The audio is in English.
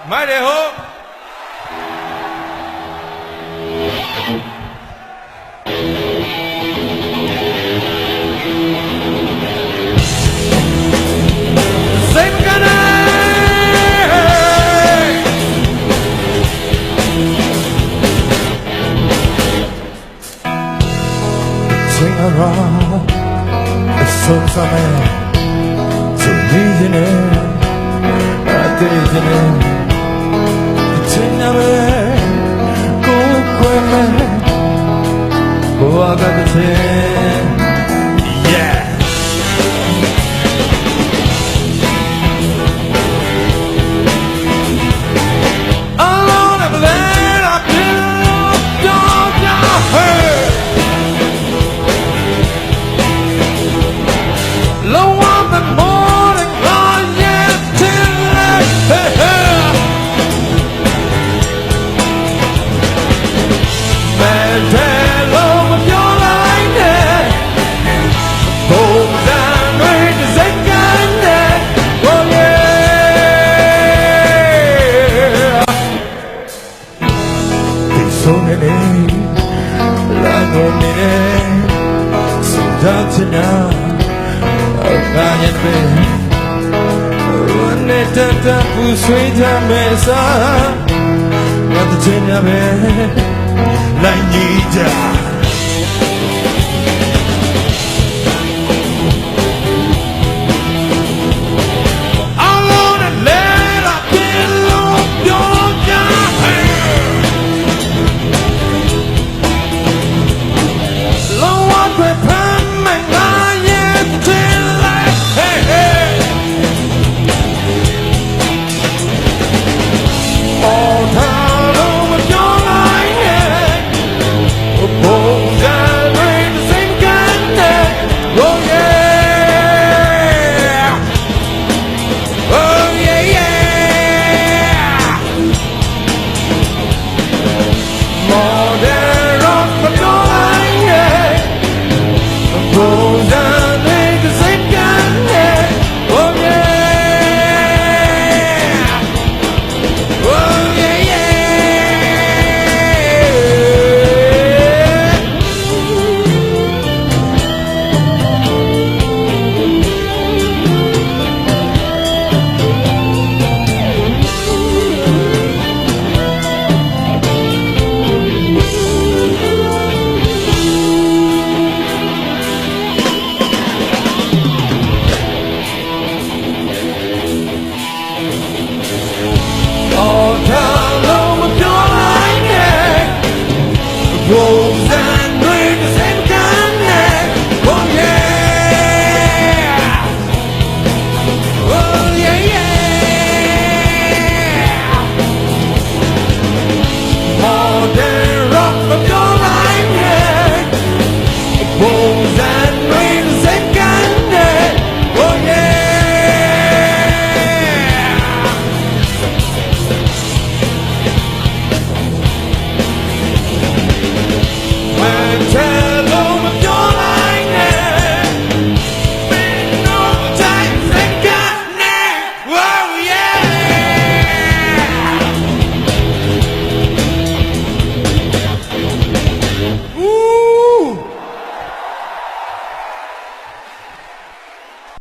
မိုက်တယ်ဟုတ်စိတ်ကနေ Sing around the songs of man, so reason it, I did it. Sing away, go away, oh I got the thing, yeah. Alone I've laid up till don't hurt. Low on the morning, gone yet till late. Hey, hey. Man, tell over your line, go down with the second, oh yeah. It's so many, like no minute, so down tonight. Ganyan be, one tata puswita mesa, yata chinya be, like nija.